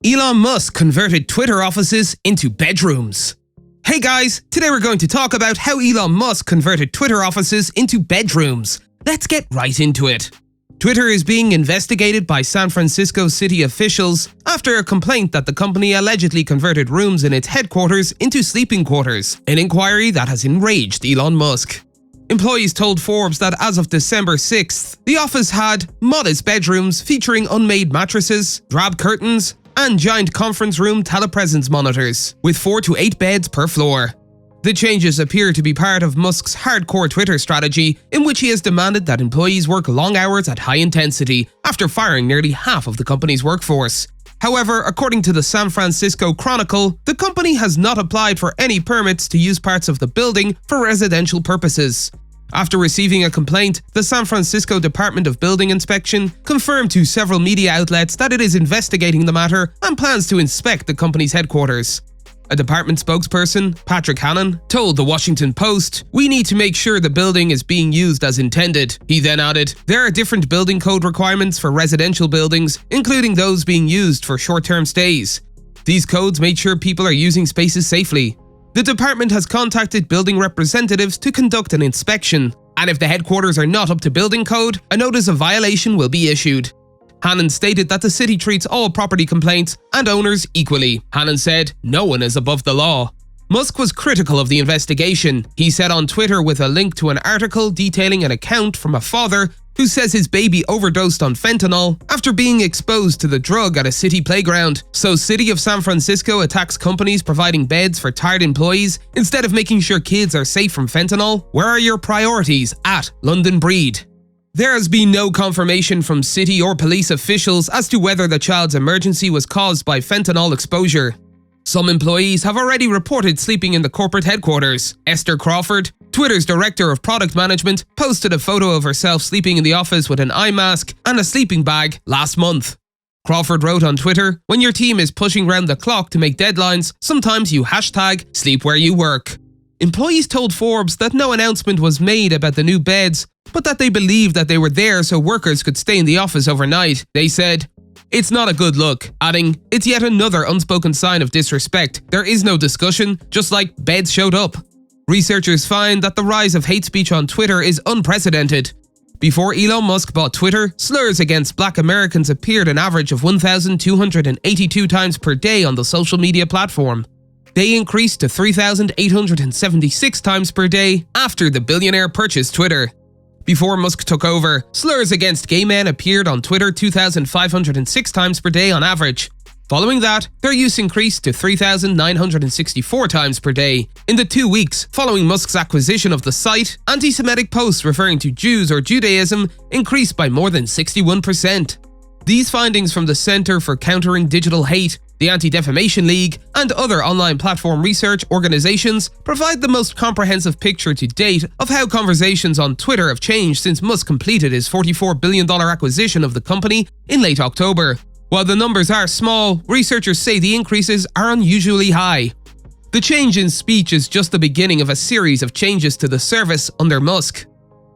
Elon Musk converted Twitter offices into bedrooms. Hey guys, today we're going to talk about how Elon Musk converted Twitter offices into bedrooms. Let's get right into it. Twitter is being investigated by San Francisco city officials after a complaint that the company allegedly converted rooms in its headquarters into sleeping quarters, an inquiry that has enraged Elon Musk. Employees told Forbes that as of December 6th, the office had modest bedrooms featuring unmade mattresses, drab curtains, and giant conference room telepresence monitors, with 4 to 8 beds per floor. The changes appear to be part of Musk's hardcore Twitter strategy, in which he has demanded that employees work long hours at high intensity after firing nearly half of the company's workforce. However, according to the San Francisco Chronicle, the company has not applied for any permits to use parts of the building for residential purposes. After receiving a complaint, the San Francisco Department of Building Inspection confirmed to several media outlets that it is investigating the matter and plans to inspect the company's headquarters. A department spokesperson, Patrick Hannon, told the Washington Post, "We need to make sure the building is being used as intended." He then added, "There are different building code requirements for residential buildings, including those being used for short-term stays. These codes make sure people are using spaces safely. The department has contacted building representatives to conduct an inspection, and if the headquarters are not up to building code, a notice of violation will be issued." Hannon stated that the city treats all property complaints and owners equally. Hannon said, "No one is above the law." Musk was critical of the investigation. He said on Twitter with a link to an article detailing an account from a father who says his baby overdosed on fentanyl after being exposed to the drug at a city playground. So City of San Francisco attacks companies providing beds for tired employees instead of making sure kids are safe from fentanyl? Where are your priorities? At London Breed. There has been no confirmation from city or police officials as to whether the child's emergency was caused by fentanyl exposure. Some employees have already reported sleeping in the corporate headquarters. Esther Crawford, Twitter's director of product management, posted a photo of herself sleeping in the office with an eye mask and a sleeping bag last month. Crawford wrote on Twitter, "When your team is pushing round the clock to make deadlines, sometimes you #sleep where you work." Employees told Forbes that no announcement was made about the new beds, but that they believed that they were there so workers could stay in the office overnight. They said, "It's not a good look," adding, "It's yet another unspoken sign of disrespect. There is no discussion, just like beds showed up." Researchers find that the rise of hate speech on Twitter is unprecedented. Before Elon Musk bought Twitter, slurs against Black Americans appeared an average of 1,282 times per day on the social media platform. They increased to 3,876 times per day after the billionaire purchased Twitter. Before Musk took over, slurs against gay men appeared on Twitter 2,506 times per day on average. Following that, their use increased to 3,964 times per day. In the 2 weeks following Musk's acquisition of the site, anti-Semitic posts referring to Jews or Judaism increased by more than 61%. These findings from the Center for Countering Digital Hate, the Anti-Defamation League, and other online platform research organizations provide the most comprehensive picture to date of how conversations on Twitter have changed since Musk completed his $44 billion acquisition of the company in late October. While the numbers are small, researchers say the increases are unusually high. The change in speech is just the beginning of a series of changes to the service under Musk.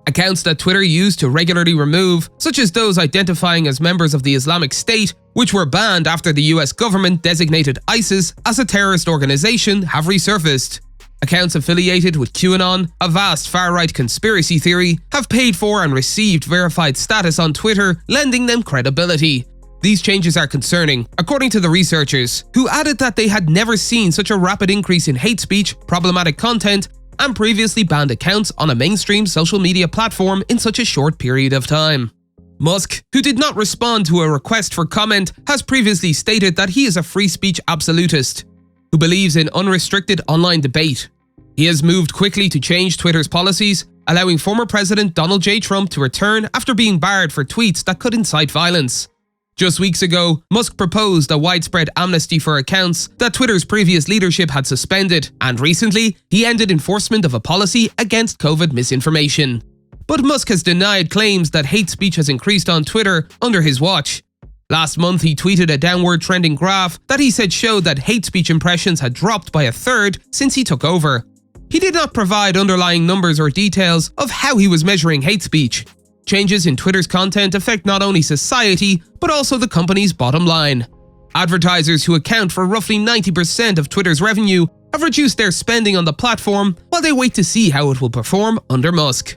Accounts that Twitter used to regularly remove, such as those identifying as members of the Islamic State, which were banned after the US government designated ISIS as a terrorist organization, have resurfaced. Accounts affiliated with QAnon, a vast far-right conspiracy theory, have paid for and received verified status on Twitter, lending them credibility. These changes are concerning, according to the researchers, who added that they had never seen such a rapid increase in hate speech, problematic content, and previously banned accounts on a mainstream social media platform in such a short period of time. Musk, who did not respond to a request for comment, has previously stated that he is a free speech absolutist, who believes in unrestricted online debate. He has moved quickly to change Twitter's policies, allowing former President Donald J. Trump to return after being barred for tweets that could incite violence. Just weeks ago, Musk proposed a widespread amnesty for accounts that Twitter's previous leadership had suspended, and recently, he ended enforcement of a policy against COVID misinformation. But Musk has denied claims that hate speech has increased on Twitter under his watch. Last month, he tweeted a downward trending graph that he said showed that hate speech impressions had dropped by a third since he took over. He did not provide underlying numbers or details of how he was measuring hate speech. Changes in Twitter's content affect not only society, but also the company's bottom line. Advertisers who account for roughly 90% of Twitter's revenue have reduced their spending on the platform while they wait to see how it will perform under Musk.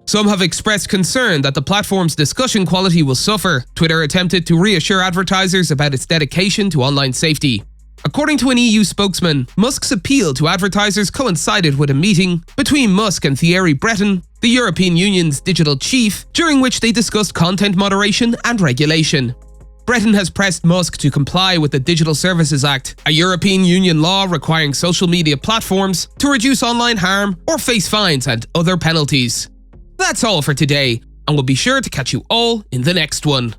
Some have expressed concern that the platform's discussion quality will suffer. Twitter attempted to reassure advertisers about its dedication to online safety. According to an EU spokesman, Musk's appeal to advertisers coincided with a meeting between Musk and Thierry Breton, the European Union's digital chief, during which they discussed content moderation and regulation. Breton has pressed Musk to comply with the Digital Services Act, a European Union law requiring social media platforms to reduce online harm or face fines and other penalties. That's all for today, and we'll be sure to catch you all in the next one.